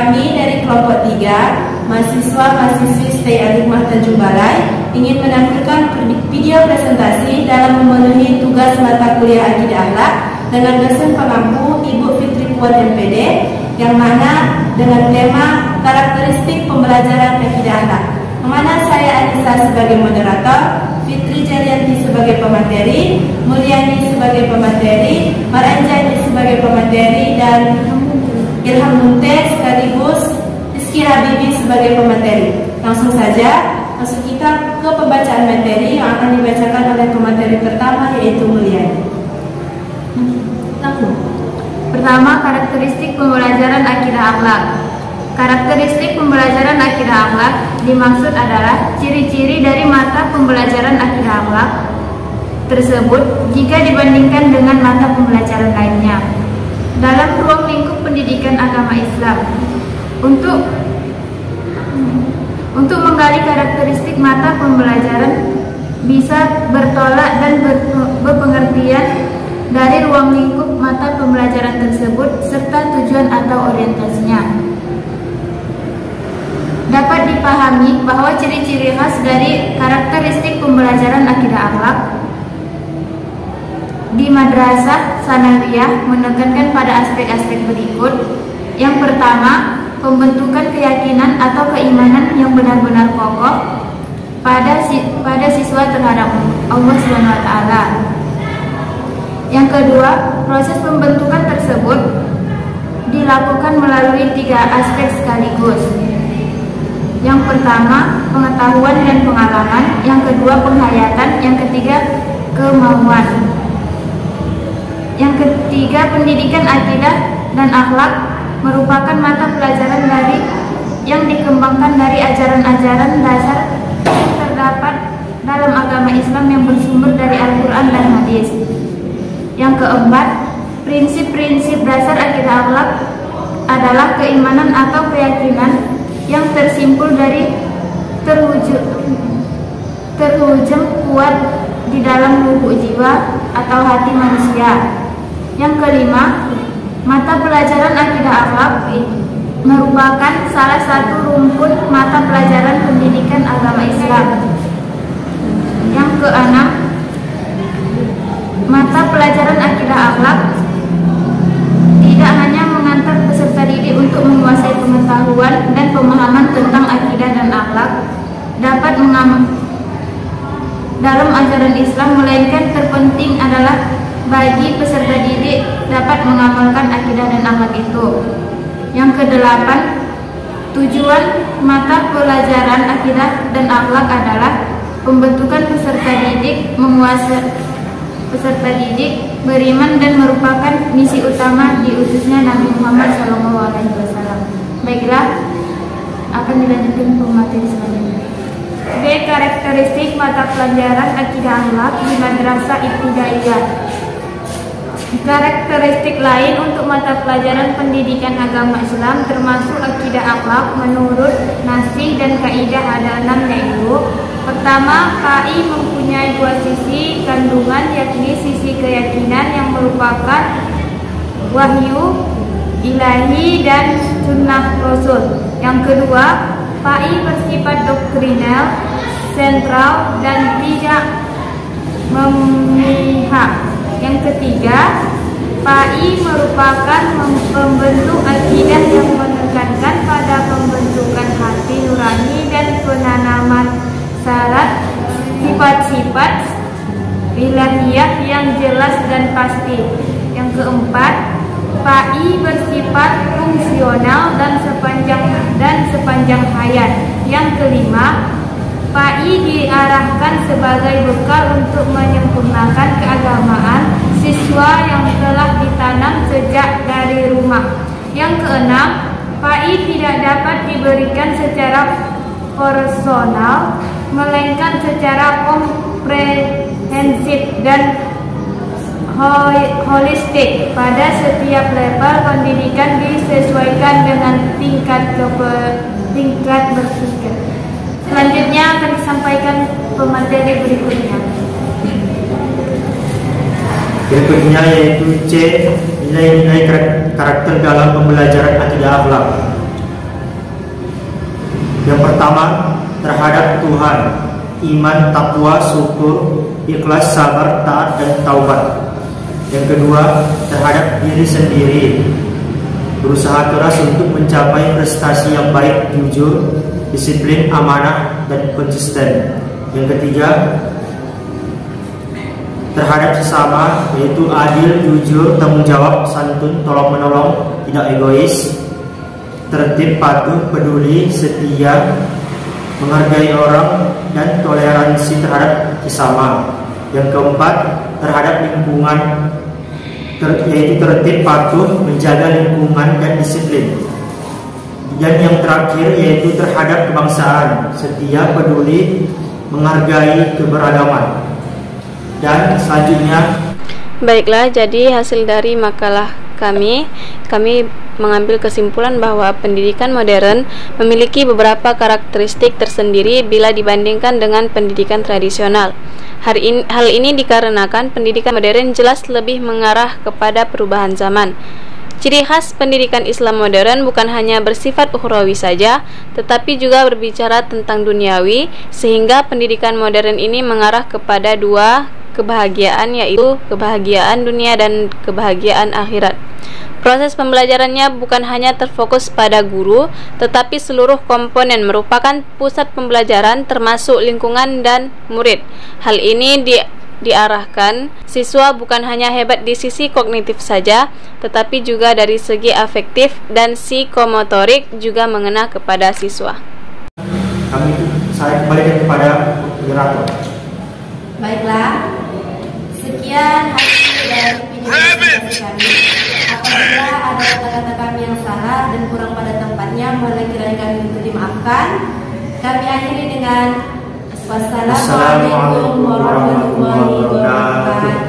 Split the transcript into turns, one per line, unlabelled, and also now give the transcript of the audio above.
Kami dari kelompok 3, mahasiswa-mahasiswi Stay Al-Hikmah Tanjung Balai, ingin menampilkan video presentasi dalam memenuhi tugas mata kuliah Akidah Akhlak dengan dosen pengampu Ibu Fitri Puan MPD, yang mana dengan tema karakteristik pembelajaran Akidah Akhlak, yang mana saya Anissa sebagai moderator, Fitri Jalianti sebagai pemateri, Mulyani sebagai pemateri, Maranjani sebagai pemateri, dan Ilham Munte sekaligus Rizky Habibi sebagai pemateri. Langsung saja masuk kita ke pembacaan materi yang akan dibacakan oleh pemateri pertama, yaitu Mulyani.
Pertama, karakteristik pembelajaran akidah akhlak. Karakteristik pembelajaran akidah akhlak dimaksud adalah ciri-ciri dari mata pembelajaran akidah akhlak tersebut jika dibandingkan dengan mata pembelajaran lainnya dalam ruang lingkup pendidikan agama Islam. Untuk menggali karakteristik mata pembelajaran bisa bertolak dan berpengertian dari ruang lingkup mata pembelajaran tersebut serta tujuan atau orientasinya. Dapat dipahami bahwa ciri-ciri khas dari karakteristik pembelajaran akidah akhlak di madrasah sanawiyah menekankan pada aspek-aspek berikut. Yang pertama, pembentukan keyakinan atau keimanan yang benar-benar kokoh pada siswa terhadap Allah SWT. Yang kedua, proses pembentukan tersebut dilakukan melalui 3 aspek sekaligus. Yang pertama, pengetahuan dan pengalaman. Yang kedua, penghayatan. Yang ketiga, kemauan. Yang ketiga, pendidikan akidah dan akhlak merupakan mata pelajaran yang dikembangkan dari ajaran-ajaran dasar yang terdapat dalam agama Islam yang bersumber dari Al-Quran dan Hadis. Yang keempat, prinsip-prinsip dasar akidah akhlak adalah keimanan atau keyakinan yang tersimpul dari terwujud kuat di dalam lubuk jiwa atau hati manusia. Yang kelima, mata pelajaran akidah akhlak merupakan salah satu rumpun mata pelajaran pendidikan agama Islam. Yang keenam, mata pelajaran akidah akhlak tidak hanya mengantar peserta didik untuk menguasai pengetahuan dan pemahaman tentang akidah dan akhlak dapat dalam ajaran Islam, melainkan terpenting adalah bagi peserta didik dapat mengamalkan akidah dan akhlak itu. Yang kedelapan, tujuan mata pelajaran akidah dan akhlak adalah pembentukan peserta didik, menguasai peserta didik beriman dan merupakan misi utama diutusnya Nabi Muhammad SAW. Baiklah, akan dilanjutkan pemateri selanjutnya. B. Karakteristik mata pelajaran akidah akhlak di madrasah ibtidaiyah. Karakteristik lain untuk mata pelajaran pendidikan agama Islam termasuk akidah akhlak menurut Nasih dan Kaidah ada 6, yaitu: pertama, KI mempunyai 2 sisi kandungan, yakni sisi keyakinan yang merupakan wahyu ilahi dan sunnah Rasul. Yang kedua, KI bersifat doktrinal, sentral, dan tidak memihak. Yang ketiga, KI merupakan pembentuk akidah yang menekankan pada pembentukan hati nurani dan penanaman syarat sifat-sifat ilahiyah yang jelas dan pasti. Yang keempat, KI bersifat fungsional dan sepanjang hayat. Yang kelima, KI diarahkan sebagai bekal untuk menyempurnakan keagamaan siswa yang telah ditanam sejak dari rumah. Yang keenam, KI tidak dapat diberikan secara personal, melainkan secara komprehensif dan holistik pada setiap level pendidikan disesuaikan dengan tingkat berpikir. Selanjutnya akan disampaikan pemateri berikutnya.
Berikutnya yaitu C. Nilai-nilai karakter dalam pembelajaran akidah akhlak. Yang pertama, terhadap Tuhan, iman, takwa, syukur, ikhlas, sabar, taat, dan taubat. Yang kedua, terhadap diri sendiri, berusaha keras untuk mencapai prestasi yang baik, jujur, disiplin, amanah, dan konsisten. Yang ketiga, terhadap sesama, yaitu adil, jujur, tanggung jawab, santun, tolong menolong, tidak egois, tertib, patuh, peduli, setia, menghargai orang, dan toleransi terhadap sesama. Yang keempat, terhadap lingkungan, yaitu tertib, patuh, menjaga lingkungan, dan disiplin. Dan yang terakhir yaitu terhadap kebangsaan, setia, peduli, menghargai keberagaman. Dan selanjutnya,
baiklah, jadi hasil dari makalah kami mengambil kesimpulan bahwa pendidikan modern memiliki beberapa karakteristik tersendiri bila dibandingkan dengan pendidikan tradisional. Hal ini dikarenakan pendidikan modern jelas lebih mengarah kepada perubahan zaman. Ciri khas pendidikan Islam modern bukan hanya bersifat ukhrawi saja, tetapi juga berbicara tentang duniawi, sehingga pendidikan modern ini mengarah kepada dua kebahagiaan, yaitu kebahagiaan dunia dan kebahagiaan akhirat. Proses pembelajarannya bukan hanya terfokus pada guru, tetapi seluruh komponen merupakan pusat pembelajaran termasuk lingkungan dan murid. Hal ini diarahkan siswa bukan hanya hebat di sisi kognitif saja, tetapi juga dari segi afektif dan psikomotorik juga mengena kepada siswa.
Saya kembali kepada moderator.
Baiklah, sekian hasil dari video kami. Apabila ada kata-kata kami yang salah dan kurang pada tempatnya, mohon kiranya kami untuk dimaafkan. Kami akhiri dengan wassalamualaikum warahmatullahi wabarakatuh.